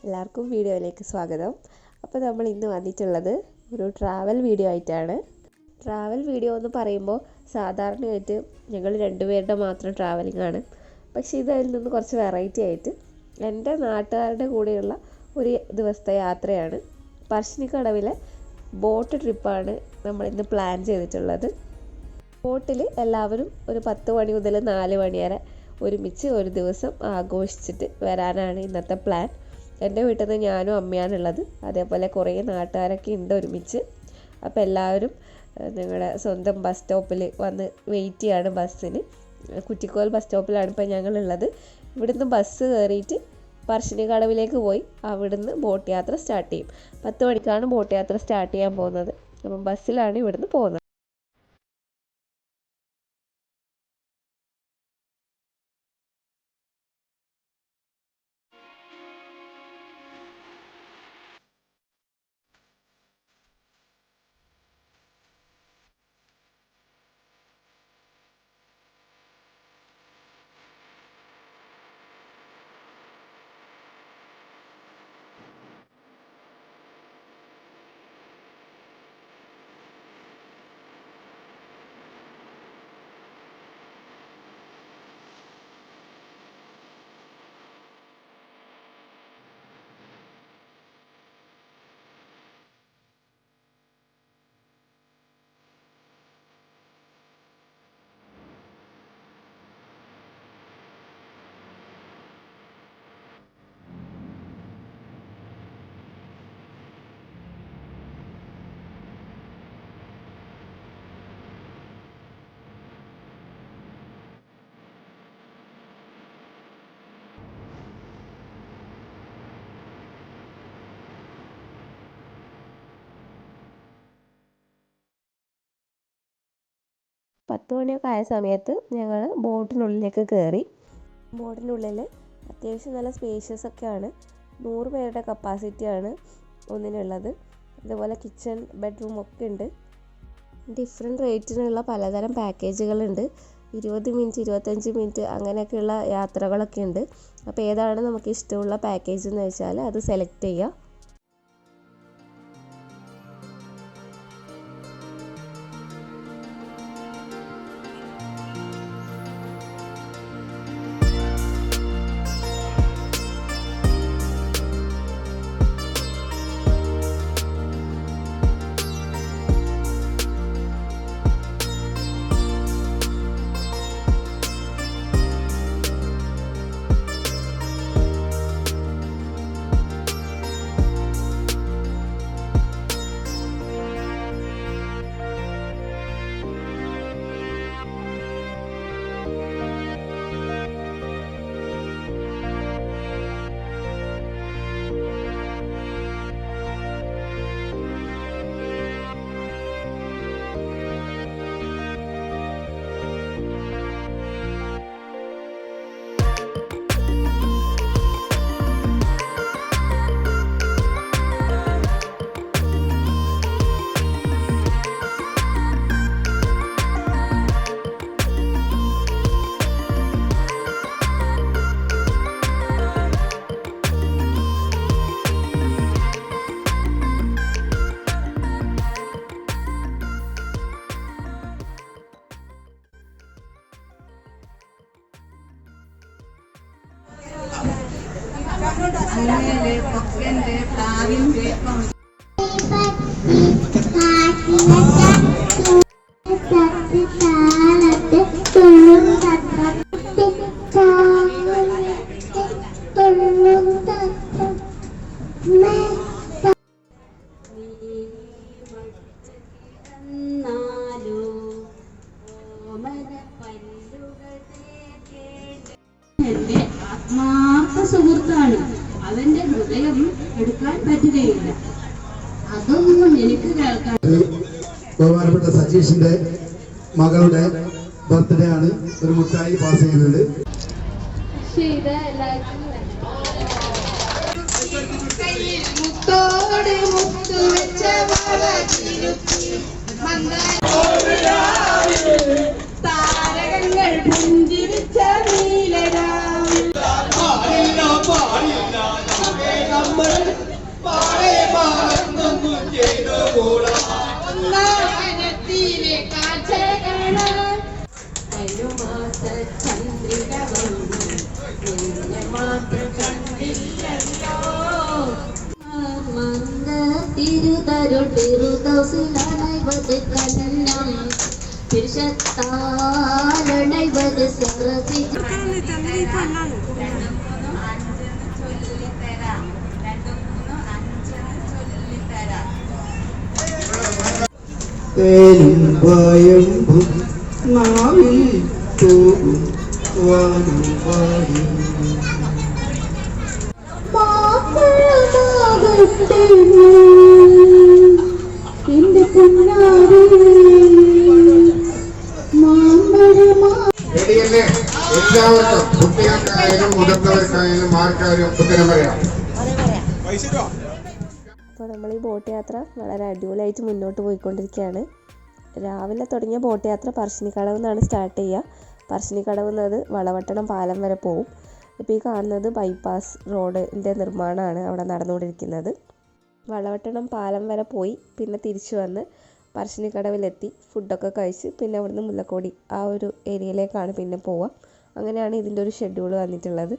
എല്ലാവർക്കും വീഡിയോയിലേക്ക് സ്വാഗതം. അപ്പോൾ നമ്മൾ ഇന്ന് വന്നിട്ടുള്ളത് ഒരു ട്രാവൽ വീഡിയോ ആയിട്ടാണ്. ട്രാവൽ വീഡിയോ എന്ന് പറയുമ്പോൾ സാധാരണയായിട്ട് ഞങ്ങൾ രണ്ടുപേരുടെ മാത്രം ട്രാവലിംഗ് ആണ്. പക്ഷേ ഇതിൽ നിന്ന് കുറച്ച് വെറൈറ്റി ആയിട്ട് എൻ്റെ നാട്ടുകാരുടെ കൂടെയുള്ള ഒരു ദിവസത്തെ യാത്രയാണ്. പറശ്ശിനിക്കടവിലെ ബോട്ട് ട്രിപ്പാണ് നമ്മളിന്ന് പ്ലാൻ ചെയ്തിട്ടുള്ളത്. ബോട്ടിൽ എല്ലാവരും ഒരു 10 മണി മുതൽ 4 മണി വരെ ഒരുമിച്ച് ഒരു ദിവസം ആഘോഷിച്ചിട്ട് വരാനാണ് ഇന്നത്തെ പ്ലാൻ. എൻ്റെ വീട്ടിൽ നിന്ന് ഞാനും അമ്മയാണുള്ളത്. അതേപോലെ കുറേ നാട്ടുകാരൊക്കെ ഉണ്ട് ഒരുമിച്ച്. അപ്പോൾ എല്ലാവരും ഞങ്ങളുടെ സ്വന്തം ബസ് സ്റ്റോപ്പിൽ വന്ന് വെയിറ്റ് ചെയ്യാണ് ബസ്സിന്. കുറ്റിക്കോൽ ബസ് സ്റ്റോപ്പിലാണ് ഇപ്പോൾ ഞങ്ങളുള്ളത്. ഇവിടുന്ന് ബസ് കയറിയിട്ട് പറശ്ശിനിക്കടവിലേക്ക് പോയി അവിടുന്ന് ബോട്ട് യാത്ര സ്റ്റാർട്ട് ചെയ്യും. 10 മണിക്കാണ് ബോട്ട് യാത്ര സ്റ്റാർട്ട് ചെയ്യാൻ പോകുന്നത്. അപ്പം ബസ്സിലാണ് ഇവിടുന്ന് പോകുന്നത്. പത്ത് മണിയൊക്കെ ആയ സമയത്ത് ഞങ്ങൾ ബോട്ടിനുള്ളിലേക്ക് കയറി. ബോട്ടിനുള്ളിൽ അത്യാവശ്യം നല്ല സ്പേഷ്യസ് ഒക്കെയാണ്. 100 പേരുടെ കപ്പാസിറ്റിയാണ് ഒന്നിനുള്ളത്. അതുപോലെ കിച്ചൺ, ബെഡ്റൂം ഒക്കെ ഉണ്ട്. ഡിഫറെൻറ്റ് റേറ്റിനുള്ള പലതരം പാക്കേജുകളുണ്ട്. 20 മിനിറ്റ്, 25 മിനിറ്റ് അങ്ങനെയൊക്കെയുള്ള യാത്രകളൊക്കെ ഉണ്ട്. അപ്പോൾ ഏതാണ് നമുക്ക് ഇഷ്ടമുള്ള പാക്കേജ് എന്ന് വെച്ചാൽ അത് സെലക്ട് ചെയ്യുക. എന്റെ ആത്മാർത്ഥ സുഹൃത്താണ്. അവന്റെ ഹൃദയം എടുക്കാൻ പറ്റുകയില്ല. അതൊന്നും എനിക്ക് കേൾക്കാൻ. ബഹുമാനപ്പെട്ട സജീഷിന്റെ മകളുടെ ബർത്ത്ഡേ ആണ്. ഒരു മുട്ടായി പാസ് ചെയ്യുന്നുണ്ട്. താരകങ്ങൾ പുഞ്ചിരിച്ച നീലരാ നിന്നെ മാത്രം കണ്ടില്ലല്ലോ മന്ദ തിരുതരുൾ തിരുതൗസിലണൈവത് കന്നം തിരുശത്താലണൈവത് സരസി തേനും ഭയമ്പും നാവിൽ പോകും വാനും വായും എന്റെ പൊന്നാടി റെഡിയല്ലേ? എല്ലാവർക്കും കുട്ടികൾക്കായാലും മുതിർന്നവർക്കായാലും ആർക്കായാലും ഉത്തരം പറയാം. അപ്പോൾ നമ്മൾ ഈ ബോട്ട് യാത്ര വളരെ അടിപൊളിയായിട്ട് മുന്നോട്ട് പോയിക്കൊണ്ടിരിക്കുകയാണ്. രാവിലെ തുടങ്ങിയ ബോട്ട് യാത്ര പറശ്ശിനിക്കടവ് നിന്നാണ് സ്റ്റാർട്ട് ചെയ്യുക. പറശ്ശിനിക്കടവ് എന്നത് വളവട്ടണം പാലം വരെ പോകും. ഇപ്പോൾ ഈ കാണുന്നത് ബൈപ്പാസ് റോഡിൻ്റെ നിർമ്മാണമാണ് അവിടെ നടന്നുകൊണ്ടിരിക്കുന്നത്. വളവട്ടണം പാലം വരെ പോയി പിന്നെ തിരിച്ചു വന്ന് പറശ്ശിനിക്കടവിലെത്തി ഫുഡൊക്കെ കഴിച്ച് പിന്നെ അവിടുന്ന് മുല്ലക്കോടി ആ ഒരു ഏരിയയിലേക്കാണ് പിന്നെ പോവുക. അങ്ങനെയാണ് ഇതിൻ്റെ ഒരു ഷെഡ്യൂൾ വന്നിട്ടുള്ളത്.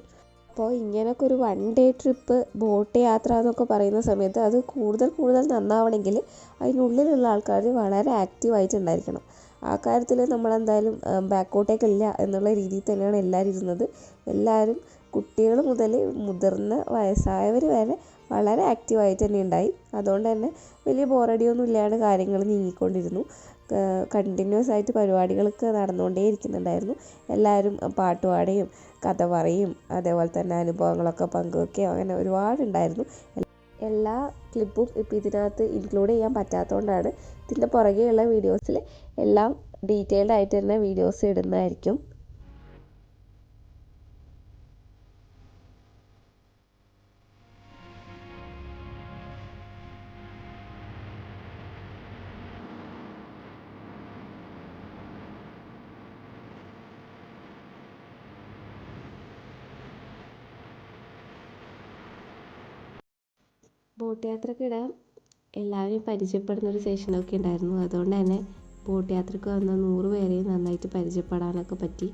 അപ്പോൾ ഇങ്ങനെയൊക്കെ ഒരു 1 ഡേ ട്രിപ്പ് ബോട്ട് യാത്ര എന്നൊക്കെ പറയുന്ന സമയത്ത് അത് കൂടുതൽ നന്നാവണമെങ്കിൽ അതിനുള്ളിലുള്ള ആൾക്കാർ വളരെ ആക്റ്റീവായിട്ടുണ്ടായിരിക്കണം. ആ കാര്യത്തിൽ നമ്മളെന്തായാലും ബാക്കോട്ടേക്കില്ല എന്നുള്ള രീതിയിൽ തന്നെയാണ് എല്ലാവരും ഇരുന്നത്. എല്ലാവരും കുട്ടികൾ മുതൽ മുതിർന്ന വയസ്സായവർ വരെ വളരെ ആക്റ്റീവായിട്ട് തന്നെ ഉണ്ടായി. അതുകൊണ്ട് തന്നെ വലിയ ബോറടിയൊന്നും ഇല്ലാണ്ട് കാര്യങ്ങൾ നീങ്ങിക്കൊണ്ടിരുന്നു. കണ്ടിന്യൂസ് ആയിട്ട് പരിപാടികളൊക്കെ നടന്നുകൊണ്ടേ ഇരിക്കുന്നുണ്ടായിരുന്നു. എല്ലാവരും പാട്ട് പാടുകയും കഥ പറയും അതേപോലെ തന്നെ അനുഭവങ്ങളൊക്കെ പങ്കുവെക്കുകയും അങ്ങനെ ഒരുപാടുണ്ടായിരുന്നു. എല്ലാ ക്ലിപ്പും ഇപ്പോൾ ഇതിനകത്ത് ഇൻക്ലൂഡ് ചെയ്യാൻ പറ്റാത്തതുകൊണ്ടാണ് ഇതിൻ്റെ പുറകെയുള്ള വീഡിയോസിൽ എല്ലാം ഡീറ്റെയിൽഡ് ആയിട്ട് തന്നെ വീഡിയോസ് ഇടുന്നതായിരിക്കും. ബോട്ട് യാത്രക്കിടെ എല്ലാവരെയും പരിചയപ്പെടുന്നൊരു സെഷനൊക്കെ ഉണ്ടായിരുന്നു. അതുകൊണ്ട് തന്നെ ബോട്ട് യാത്രയ്ക്ക് വന്ന 100 പേരെയും നന്നായിട്ട് പരിചയപ്പെടാനൊക്കെ പറ്റി.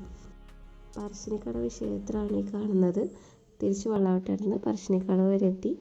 പറശ്ശിനിക്കടവ് ക്ഷേത്രമാണ് ഈ കാണുന്നത്. തിരിച്ച് വളവട്ടടുന്ന് പറശ്ശിനിക്കടവ് വരെ എത്തി.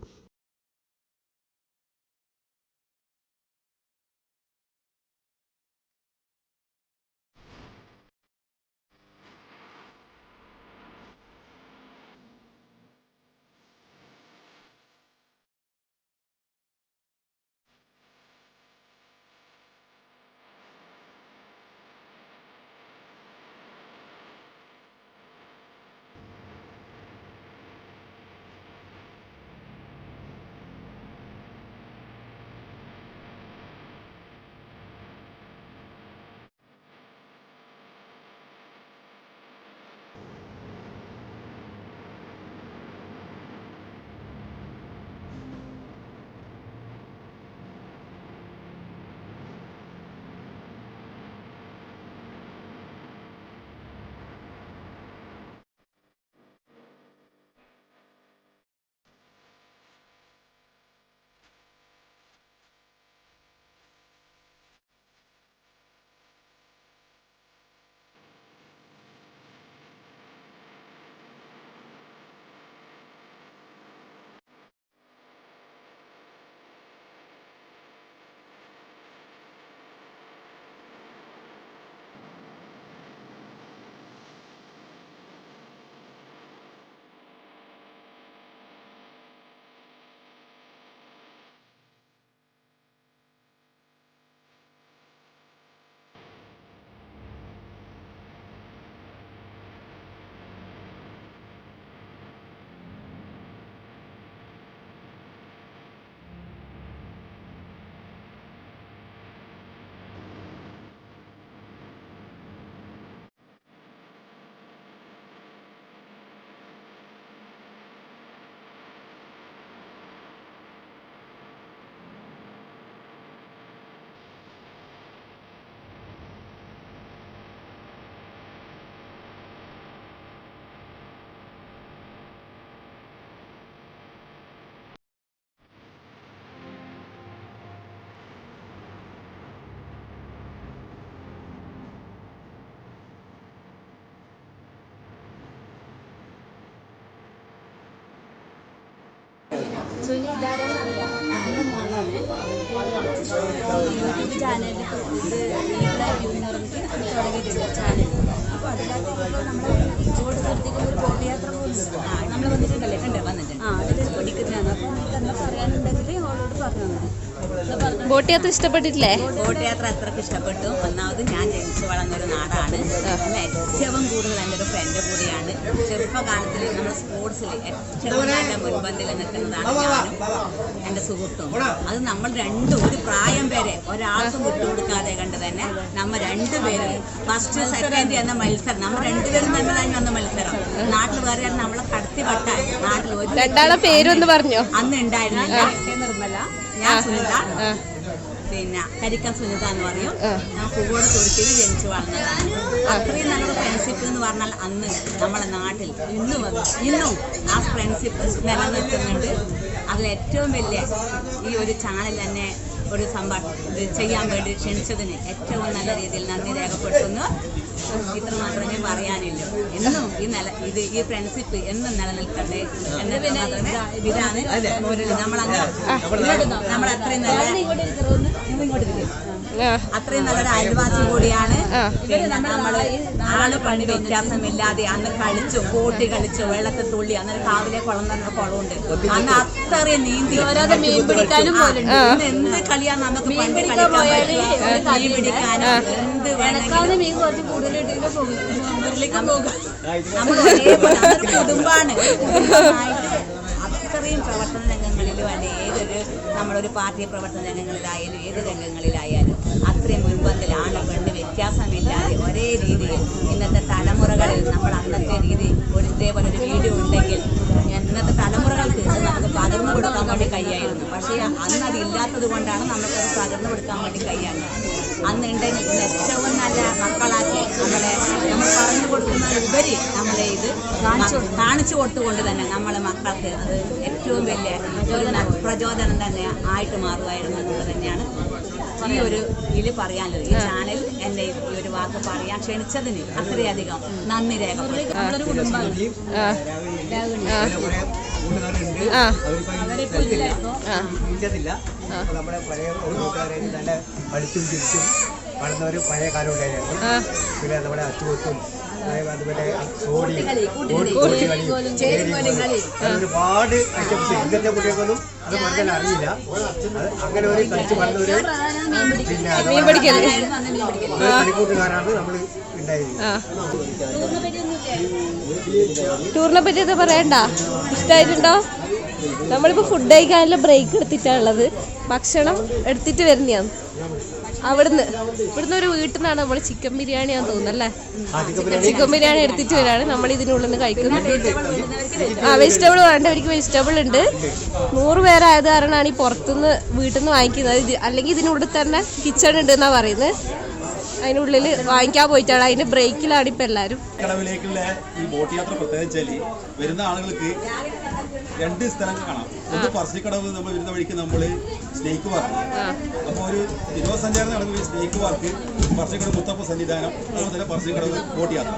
യൂട്യൂബ് ചാനലിൽ തുടങ്ങിയിട്ടുണ്ട് ചാനൽ. അപ്പോൾ അതിനകത്ത് നമ്മൾ കോഴിക്കോട് സ്ഥലത്തേക്ക് ഒരു ബോട്ട് പോകുന്നുണ്ട്. നമ്മൾ വന്നിട്ടുണ്ടല്ലേ? വന്നിട്ടുണ്ട്. അതിലൊരു പൊടിക്കുന്നതാണ്. അപ്പോൾ നമുക്ക് എന്താ പറയാനുണ്ടെങ്കിൽ അവളോട് പറഞ്ഞാൽ മതി. ബോട്ട് യാത്ര ഇഷ്ടപ്പെട്ടിട്ടില്ലേ? ബോട്ട് യാത്ര അത്രയ്ക്ക് ഇഷ്ടപ്പെട്ടു. ഒന്നാമത് ഞാൻ ജനിച്ചു വളർന്നൊരു നാടാണ്. പിന്നെ ഏറ്റവും കൂടുതൽ എൻ്റെ ഒരു ഫ്രണ്ട് കൂടിയാണ്. ചെറുപ്പകാലത്തിൽ നമ്മൾ സ്പോർട്സിൽ ഏറ്റവും നല്ല മുൻപന്തിൽ നിൽക്കുന്നതാണ് ഞാനും എൻ്റെ സുഹൃത്തും. അത് നമ്മൾ രണ്ടും ഒരു പ്രായം വരെ ഒരാൾക്കും വിട്ടുകൊടുക്കാതെ കണ്ട് തന്നെ നമ്മൾ രണ്ടുപേരും ഫസ്റ്റ് സെക്കൻഡ് എന്ന മത്സരം നമ്മൾ രണ്ടുപേരും തന്നെ വന്ന മത്സരം. നാട്ടിൽ വേറെ നമ്മളെ കടത്തി വട്ടാൻ നാട്ടിൽ രണ്ടാളെ പേരൊന്ന് പറഞ്ഞോ? അന്ന് ഉണ്ടായിരുന്നില്ല. നിർമ്മല, ഞാൻ സുനിത, പിന്നെ കരിക്കം സുനിത എന്ന് പറയും. ഞാൻ പൂവോട് തുരുത്തിയിൽ ജനിച്ചു വളർന്നതാണ്. അത്രയും നല്ലൊരു ഫ്രണ്ട്ഷിപ്പ് എന്ന് പറഞ്ഞാൽ അന്ന് നമ്മളെ നാട്ടിൽ ഇന്നും ആ ഫ്രണ്ട്ഷിപ്പ് നിലനിൽക്കുന്നുണ്ട്. അതിലേറ്റവും വലിയ ഈ ഒരു ചാനൽ തന്നെ ഒരു സംഭവം ചെയ്യാൻ വേണ്ടി ക്ഷണിച്ചതിന് ഏറ്റവും നല്ല രീതിയിൽ നന്ദി രേഖപ്പെടുത്തുന്നു. ഇത്ര മാത്രമേ പറയാനില്ലൂ. എന്നും ഈ ഫ്രണ്ട്ഷിപ്പ് എന്നും നിലനിൽക്കട്ടെ എന്ന് ഇതാണ് നമ്മളത്രയും അത്രയും നല്ലൊരു അയൽവാസി കൂടിയാണ്. പിന്നെ നമ്മള് ആള് പണി വ്യത്യാസമില്ലാതെ അന്ന് കളിച്ചു, കോട്ടി കളിച്ചു, വെള്ളത്തിൽ തുള്ളി. അന്നൊരു കാവിലെ കുളം തന്നെ കുളമുണ്ട്. അന്ന് അത്രയും നീന്തി മീൻ പിടിക്കാനും എന്ത് കളിയാണ് നമുക്ക് മീൻ പിടിക്കാനും എന്ത് വേണമെങ്കിലും മീൻ കുറച്ച് കൂടുതലിട്ട് നമ്മൾ ഒരേപോലെ കുടുംബാണ്. അത്രയും പ്രവർത്തന രംഗങ്ങളിലും അല്ലെ ഏതൊരു നമ്മളൊരു പാർട്ടി പ്രവർത്തന രംഗങ്ങളിലായാലും ഏത് രംഗങ്ങളിലായാലും അത്രയും മുൻപന്തിലാണ് പെണ്ണ് വ്യത്യാസമില്ലാതെ ഒരേ രീതിയിൽ ഇന്നത്തെ തലമുറകളിൽ നമ്മൾ അന്നത്തെ രീതി ഒരു ഇതേപോലെ ഒരു വീഡിയോ ഉണ്ടെങ്കിൽ ഇന്നത്തെ തലമുറകൾക്ക് നമുക്ക് പകർന്നു കൊടുക്കാൻ വേണ്ടി കഴിയായിരുന്നു. പക്ഷേ അന്ന് അതില്ലാത്തത് കൊണ്ടാണ് നമുക്കത് പകർന്നു കൊടുക്കാൻ വേണ്ടി കഴിയാറുണ്ട്. അന്നുണ്ടെങ്കിൽ ഇന്ന് ഏറ്റവും നല്ല മക്കളാക്കി നമ്മൾ പറഞ്ഞു കൊടുക്കുന്ന ഉപരി നമ്മളെ ഇത് കാണിച്ചു കൊടുത്തുകൊണ്ട് തന്നെ നമ്മളെ മക്കൾക്ക് അത് ഏറ്റവും വലിയ പ്രചോദനം തന്നെ ആയിട്ട് മാറുമായിരുന്നു എന്നുള്ളത് തന്നെയാണ് ഈ ഒരു ഇതിൽ പറയാനുള്ളത്. ഈ ചാനൽ എന്നെ ഈ ഒരു വാക്ക് പറയാൻ ക്ഷണിച്ചതിന് അത്രയധികം നന്ദി രേഖപ്പെടുത്തും. നമ്മളൊരു കുടുംബമാണ്. നമ്മുടെ പഴയ ഒരു കൂട്ടുകാരായിട്ട് നല്ല പഠിച്ചും ചിരിച്ചും വളർന്നവർ പഴയ കാലം ഉണ്ടായിരുന്നു. പിന്നെ നമ്മുടെ അച്ചുകൊത്തും അതുപോലെ ഒരുപാട് ഐറ്റംസ് ഇന്നത്തെ കുട്ടികൾക്കൊന്നും അത് പറഞ്ഞാൽ അറിയില്ല. അങ്ങനെ ഒരു കളിച്ച് വളർന്നവര് പിന്നെ കളിക്കൂട്ടുകാരാണ് നമ്മൾ ഉണ്ടായിരുന്നത്. ടൂറിനെ പറ്റി പറയണ്ട. ഇഷ്ടമായിട്ടുണ്ടോ? നമ്മളിപ്പോൾ ഫുഡ് കഴിക്കാനുള്ള ബ്രേക്ക് എടുത്തിട്ടാണുള്ളത്. ഭക്ഷണം എടുത്തിട്ട് വരുന്നതാണ് ഇവിടുന്ന് ഒരു വീട്ടിൽ നിന്നാണ് നമ്മൾ ചിക്കൻ ബിരിയാണിയാന്ന് തോന്നുന്നല്ലേ? ചിക്കൻ ബിരിയാണി എടുത്തിട്ട് വരാണ് നമ്മൾ ഇതിനുള്ളിൽ നിന്ന് കഴിക്കുന്നത്. വെജിറ്റബിൾ വേണ്ടവർക്ക് വെജിറ്റബിൾ ഉണ്ട്. 100 പേരായത് കാരണമാണ് ഈ പുറത്തുനിന്ന് വീട്ടിൽ നിന്ന് വാങ്ങിക്കുന്നത്. അല്ലെങ്കിൽ ഇതിനുള്ളിൽ തന്നെ കിച്ചൺ ഉണ്ട് എന്നാ പറയുന്നത്. അതിനുള്ളിൽ വാങ്ങിക്കാൻ പോയിട്ടാണ്. അതിന്റെ ബ്രേക്കിലാണ് ഇപ്പൊ എല്ലാരും. കടവിലേക്കുള്ള ഈ ബോട്ട് യാത്ര പ്രത്യേകിച്ചാൽ വരുന്ന ആളുകൾക്ക് 2 സ്ഥലങ്ങൾ കാണാം. ഒന്ന് പറശ്ശിക്കടവ്, നമ്മൾ വരുന്ന വഴിക്ക് നമ്മൾ സ്നേക്ക് പാർക്ക്. അപ്പോൾ ഒരു വിനോദസഞ്ചാരം നടക്കുന്ന സ്നേക്ക് പാർക്ക്, പറശ്ശിക്കടവ് മുത്തപ്പ സന്നിധാനം, അതുപോലെ തന്നെ പറശ്ശിക്കടവ് ബോട്ട് യാത്ര.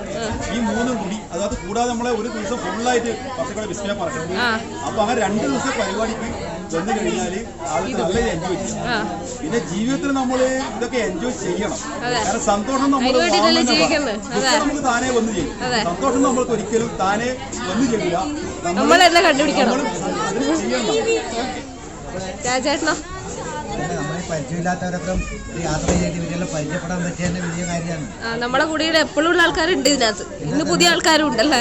ഈ 3 കൂടി അത് കൂടാതെ നമ്മളെ ഒരു ദിവസം ഫുള്ളായിട്ട് പറശ്ശിക്കടവ് വിസ്മയ പാർക്ക്. അപ്പൊ അങ്ങനെ 2 ദിവസം പരിപാടിക്ക് വന്നു കഴിഞ്ഞാൽ ആൾക്ക് നല്ല എൻജോയ് ചെയ്യണം. പിന്നെ ജീവിതത്തിൽ നമ്മൾ ഇതൊക്കെ എൻജോയ് ചെയ്യണം. കാരണം സന്തോഷം നമുക്ക് താനേ വന്നു ചെയ്യും. സന്തോഷം നമ്മൾക്ക് ഒരിക്കലും താനേ വന്നു ചെയ്യില്ല. നമ്മളെല്ലാം കണ്ടുപിടിക്കണം. ചേട്ടനോ? നമ്മളെ പരിചയമില്ലാത്തവരൊക്കെ യാത്ര ചെയ്ത് ഇവരെല്ലാം പരിചയപ്പെടാൻ പറ്റിയ വലിയ കാര്യമാണ്. നമ്മളെ കൂടെ എപ്പോഴും ഉള്ള ആൾക്കാരുണ്ട് ഇതിനകത്ത്. ഇന്ന് പുതിയ ആൾക്കാരും ഉണ്ടല്ലേ?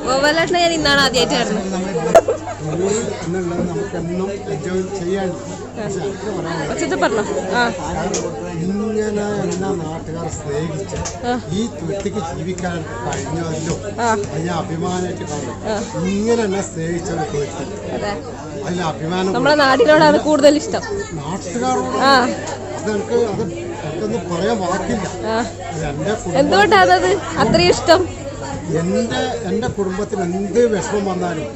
ഗോപാലേട്ടനെ ഞാൻ ഇന്നാണ് ആദ്യമായിട്ട് വരുന്നത്. നമുക്കെന്നും എൻജോയ് ചെയ്യാൻ പറഞ്ഞോ? ഇങ്ങനെ എല്ലാ നാട്ടുകാർ സ്നേഹിച്ച് ഈ തുരുത്തിക്ക് ജീവിക്കാൻ കഴിഞ്ഞല്ലോ അതിനെ അഭിമാനമായിട്ട് കാണും. ഇങ്ങനെ എന്നെ സ്നേഹിച്ചത് തുരുത്തി അതിന് അഭിമാനം. നമ്മളെ നാടിനോടാണ് കൂടുതൽ ഇഷ്ടം. നാട്ടുകാരോട് അതെനിക്ക് എനിക്കൊന്നും പറയാൻ വാക്കില്ല. എന്തുകൊണ്ടാണത് അത്രയും ഇഷ്ടം? എൻ്റെ കുടുംബത്തിന് എന്ത് വിഷമം വന്നാലും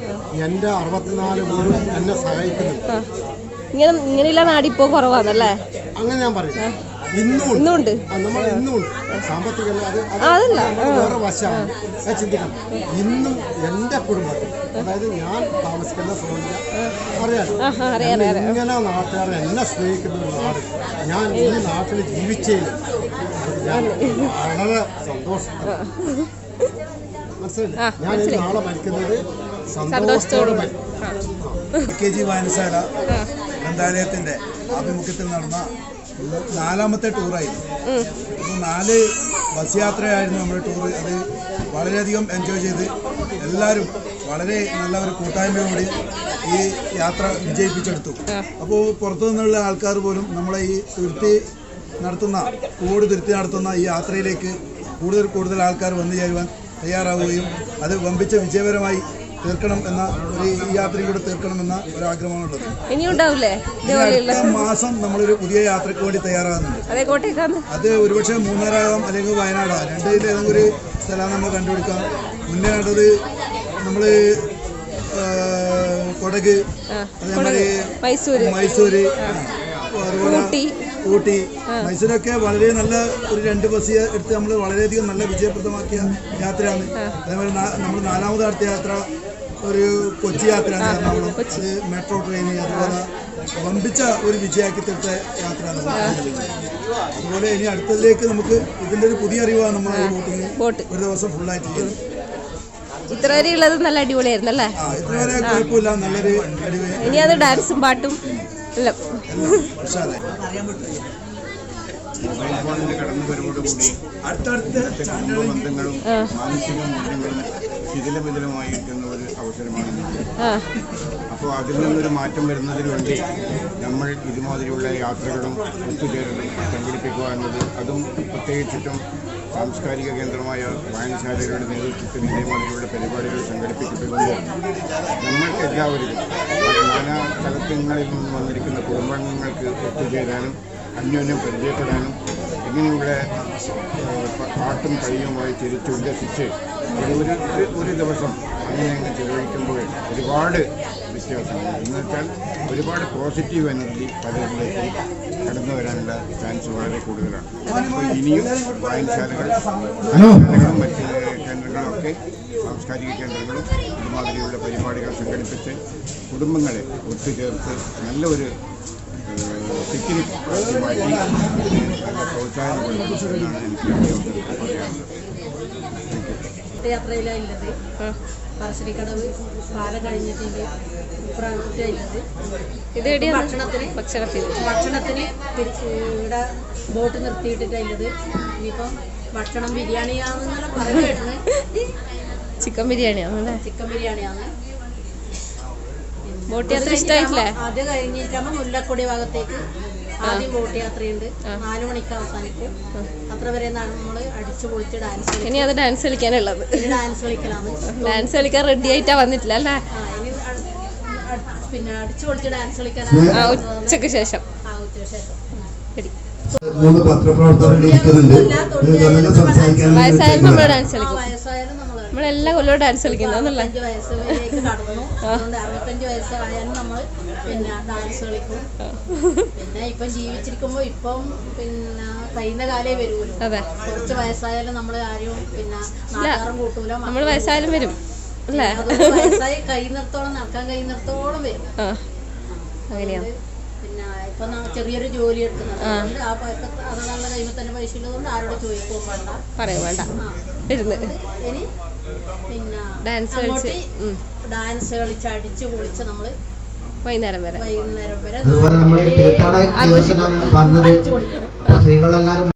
എൻ്റെ 64 പേരും എന്നെ സഹായിക്കുന്നു. ഇങ്ങനെയുള്ള നാടിപ്പോ കുറവാണല്ലേ? അങ്ങനെ ഞാൻ പറയും. ഇന്നുണ്ട് നമ്മൾ ഇന്നും സാമ്പത്തിക അതല്ല വേറെ വശമാണ് ഞാൻ ചിന്തിക്കണം. ഇന്നും എൻ്റെ കുടുംബത്തിൽ, അതായത് ഞാൻ താമസിക്കുന്ന സോണിയ അറിയാലോ, ഇങ്ങനെ നാട്ടുകാരെ എന്നെ സ്നേഹിക്കുന്ന ഒരു നാട്, ഞാൻ ഈ നാട്ടിൽ ജീവിച്ചതിൽ ഞാൻ വളരെ സന്തോഷം. മനസ്സിലായില്ലേ? ഞാൻ നാളെ മരിക്കുന്നത് സന്തോഷത്തോടെ മരിക്കും. KG വായനശാല ഗ്രന്ഥാലയത്തിൻ്റെ ആഭിമുഖ്യത്തിൽ നടന്ന 4ാമത്തെ ടൂറായിരുന്നു. അപ്പോൾ 4 ബസ് യാത്രയായിരുന്നു നമ്മുടെ ടൂർ. അത് വളരെയധികം എൻജോയ് ചെയ്ത് എല്ലാവരും വളരെ നല്ല ഒരു കൂട്ടായ്മയോടെ ഈ യാത്ര വിജയിപ്പിച്ചെടുത്തു. അപ്പോൾ പുറത്തു നിന്നുള്ള ആൾക്കാർ പോലും നമ്മളെ ഈ തുരുത്തി നടത്തുന്ന ഈ യാത്രയിലേക്ക് കൂടുതൽ ആൾക്കാർ വന്നു ചേരുവാൻ തയ്യാറാവുകയും അത് വമ്പിച്ച വിജയകരമായി തീർക്കണം എന്ന ഈ യാത്രയും കൂടെ തീർക്കണമെന്ന ഒരു ആഗ്രഹമാണുള്ളത്. അടുത്ത മാസം നമ്മളൊരു പുതിയ യാത്രയ്ക്ക് വേണ്ടി തയ്യാറാകുന്നുണ്ട്. അത് ഒരുപക്ഷെ മൂന്നാറാകാം അല്ലെങ്കിൽ വയനാടാകാം, രണ്ടിലേതെങ്കിലും ഒരു സ്ഥലം നമ്മൾ കണ്ടുപിടിക്കാം. മുന്നേ കണ്ടത് നമ്മൾ കൊടക്, അതേമാതിരി മൈസൂര്, അതുപോലെ ഊട്ടി, മൈസൂരൊക്കെ വളരെ നല്ല ഒരു 2 ബസ് എടുത്ത് നമ്മൾ വളരെയധികം നല്ല വിജയപ്രദമാക്കിയ യാത്രയാണ്. അതേപോലെ നമ്മൾ 4ാമത് അടുത്ത യാത്ര ഒരു കൊച്ചി യാത്രയാണ്. എറണാകുളം മെട്രോ ട്രെയിൻ, അതുപോലെ വമ്പിച്ച ഒരു വിജയമാക്കി തീർത്ത യാത്രയാണ്. അതുപോലെ ഇനി അടുത്തതിലേക്ക് നമുക്ക് ഇതിൻ്റെ ഒരു പുതിയ അറിവാണ് നമ്മൾ ബോട്ടിങ് ഒരു ദിവസം ഫുള്ളായിട്ട് ചെയ്യുന്നത്. ഇത്ര വരെ ഉള്ളത് നല്ല അടിപൊളിയായിരുന്നു അല്ലേ? ഇതുവരെ കുഴപ്പമില്ല, നല്ലൊരു അടിപൊളി. ഇനി അത് ഡാൻസും പാട്ടും എല്ലാം കടന്നുവരവോടുകൂടി അടുത്തടുത്ത ബന്ധങ്ങളും മാനസിക മൂല്യങ്ങളും ശിഥിലവിതലമായിരിക്കുന്ന ഒരു അവസരമാണ്. അപ്പോൾ അതിൽ നിന്നൊരു മാറ്റം വരുന്നതിന് വേണ്ടി നമ്മൾ ഇതുമാതിരിയുള്ള യാത്രകളും ഒത്തുചേരലും സംഘടിപ്പിക്കുക എന്നത്, അതും പ്രത്യേകിച്ചിട്ടും സാംസ്കാരിക കേന്ദ്രമായ വായനശാലകളുടെ നേതൃത്വത്തിൽ ഇതേമാതിരിയുള്ള പരിപാടികൾ സംഘടിപ്പിക്കപ്പെടുമ്പോൾ നമ്മൾക്ക് എല്ലാവരും നാനാ സ്ഥലങ്ങളിൽ നിന്ന് വന്നിരിക്കുന്ന കുടുംബാംഗങ്ങൾക്ക് ഒത്തുചേരാനും അന്യോന്യം പരിചയപ്പെടാനും ഇങ്ങനെയുള്ള പാട്ടും കളിയുമായി തിരിച്ചുല്ലസിച്ച് ഒരു ദിവസം അങ്ങനെ അങ്ങ് ചെലവഴിക്കുമ്പോൾ ഒരുപാട് വ്യത്യാസമാണ്. എന്നുവെച്ചാൽ ഒരുപാട് പോസിറ്റീവ് എനർജി പലരിലേക്ക് കടന്നു വരാനുള്ള ചാൻസ് വളരെ കൂടുതലാണ്. അപ്പോൾ ഇനിയും വായനശാലകളും മറ്റ് കേന്ദ്രങ്ങളൊക്കെ, സാംസ്കാരിക കേന്ദ്രങ്ങളും ഇതുമാതിരിയുള്ള പരിപാടികൾ സംഘടിപ്പിച്ച് കുടുംബങ്ങളെ ഒത്തുചേർത്ത് നല്ല ഒരു പിക്നിക് മാറ്റി നല്ല പ്രോത്സാഹനം കൊടുക്കുന്നതാണ് എനിക്ക് പറയാനുള്ളത്. യാത്രയിലുള്ളത് പറശ്ശിനിക്കടവ് പാലം കഴിഞ്ഞിട്ടുണ്ട്. ഭക്ഷണത്തിന് ഇവിടെ ബോട്ട് നിർത്തിയിട്ടിട്ടുള്ളത്. ഇനിയിപ്പം ഭക്ഷണം ബിരിയാണിയാണെന്നെല്ലാം പറഞ്ഞു കേട്ടത്. ചിക്കൻ ബിരിയാണിയാണ്. ബോട്ട് യാത്ര ഇഷ്ടമായിട്ടില്ലേ? അത് കഴിഞ്ഞിട്ടാകുമ്പോൾ മുല്ലക്കൊടി ഭാഗത്തേക്ക് ആദ്യം ബോട്ട് യാത്രയുണ്ട്. 4 മണിക്ക് അവസാനിക്കും. അത്ര വരെ നമ്മൾ അടിച്ചു പൊളിച്ച് ഡാൻസ് കളിക്കും. ഇനി അത് ഡാൻസ് കളിക്കാനുള്ളത്. ഡാൻസ് കളിക്കലാണ്. ഡാൻസ് കളിക്കാൻ റെഡി ആയിട്ടാ വന്നിട്ടില്ല അല്ലേ? ഇനി പിന്നെ അടിച്ചു പൊളിച്ച് ഡാൻസ് കളിക്കാനാണ് ഉച്ചക്ക് ശേഷം. ഉച്ചയ്ക്ക് ശേഷം. 3 പത്രപ്രവർത്തകർ വയസ്സായാലും നമ്മൾ ഡാൻസ് കളിക്കും. വയസ്സായാലും നമ്മളെല്ലാ കൊല്ലവും ഡാൻസ് കളിക്കുന്നതല്ലേ? 65 വയസ്സിലേക്ക് കടന്നു. അതുകൊണ്ട് 65 വയസ്സായാലും നമ്മൾ പിന്നെ ഡാൻസ് കളിക്കും. പിന്നെ ഇപ്പം ജീവിച്ചിരിക്കുമ്പോൾ ഇപ്പം പിന്നെ കഴിയുന്ന കാലേ വരുമല്ലോ. അതെ, കുറച്ച് വയസ്സായാലും നമ്മൾ ആരും പിന്നെ നാട്ടാറും കൂട്ടൂല. നമ്മൾ വയസ്സായാലും വരും അല്ലേ? വയസ്സായി കഴിയുന്നിടത്തോളം നടക്കാൻ കഴിയുന്നിടത്തോളം വരും. അങ്ങനെയാണ്. പിന്നെ ഇപ്പൊ ചെറിയൊരു ജോലി എടുക്കുന്നുണ്ട്. അതുകൊണ്ട് ആ അതാണ് കഴിയുമ്പോൾ തന്നെ പൈസ ഉള്ളതുകൊണ്ട് ആരോട് ചോദിക്കുകയും വേണ്ട, പറയും വേണ്ട. ഇനി പിന്നെ ഡാൻസ് കളിച്ച് അടിച്ച് പൊളിച്ച് നമ്മള് വൈകുന്നേരം വരെ അതുപോലെ നമ്മൾ തീർത്ഥാടക വന്നത് സ്ത്രീകളെല്ലാവരും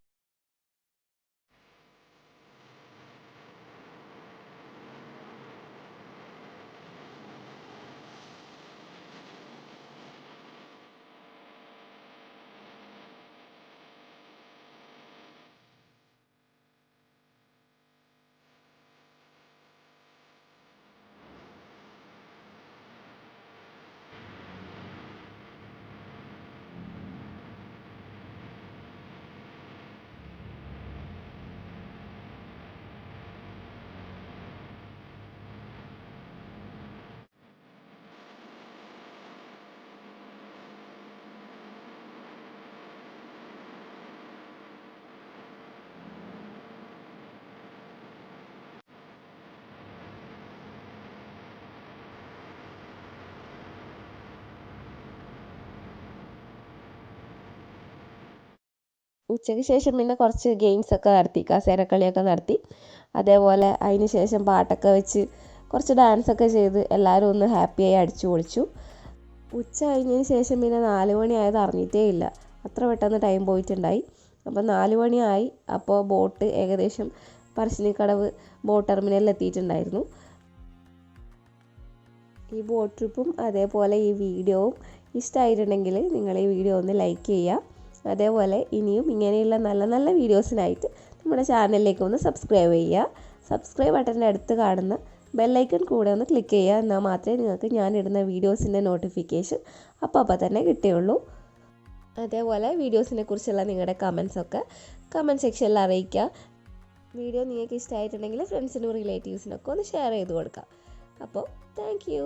ഉച്ചയ്ക്ക് ശേഷം പിന്നെ കുറച്ച് ഗെയിംസൊക്കെ നടത്തി, കസേരക്കളിയൊക്കെ നടത്തി. അതേപോലെ അതിന് ശേഷം പാട്ടൊക്കെ വെച്ച് കുറച്ച് ഡാൻസൊക്കെ ചെയ്ത് എല്ലാവരും ഒന്ന് ഹാപ്പിയായി അടിച്ചു പൊളിച്ചു. ഉച്ച കഴിഞ്ഞതിന് ശേഷം പിന്നെ 4 മണി ആയത് അറിഞ്ഞിട്ടേ ഇല്ല, അത്ര പെട്ടെന്ന് ടൈം പോയിട്ടുണ്ടായി. അപ്പോൾ 4 മണിയായി. അപ്പോൾ ബോട്ട് ഏകദേശം പറശ്ശിനിക്കടവ് ബോട്ട് ടെർമിനലിൽ എത്തിയിട്ടുണ്ടായിരുന്നു. ഈ ബോട്ട് ട്രിപ്പും അതേപോലെ ഈ വീഡിയോവും ഇഷ്ടമായിട്ടുണ്ടെങ്കിൽ നിങ്ങൾ ഈ വീഡിയോ ഒന്ന് ലൈക്ക് ചെയ്യുക. അതേപോലെ ഇനിയും ഇങ്ങനെയുള്ള നല്ല നല്ല വീഡിയോസിനായിട്ട് നമ്മുടെ ചാനലിലേക്ക് ഒന്ന് സബ്സ്ക്രൈബ് ചെയ്യുക. സബ്സ്ക്രൈബ് ബട്ടൻ്റെ അടുത്ത് കാണുന്ന ബെല്ലൈക്കൺ കൂടെ ഒന്ന് ക്ലിക്ക് ചെയ്യുക. എന്നാൽ മാത്രമേ നിങ്ങൾക്ക് ഞാനിടുന്ന വീഡിയോസിൻ്റെ നോട്ടിഫിക്കേഷൻ അപ്പോൾ തന്നെ കിട്ടുകയുള്ളൂ. അതേപോലെ വീഡിയോസിനെ കുറിച്ചുള്ള നിങ്ങളുടെ കമൻസൊക്കെ കമൻറ്റ് സെക്ഷനിൽ അറിയിക്കുക. വീഡിയോ നിങ്ങൾക്ക് ഇഷ്ടമായിട്ടുണ്ടെങ്കിൽ ഫ്രണ്ട്സിനും റിലേറ്റീവ്സിനൊക്കെ ഒന്ന് ഷെയർ ചെയ്ത് കൊടുക്കാം. അപ്പോൾ താങ്ക് യു.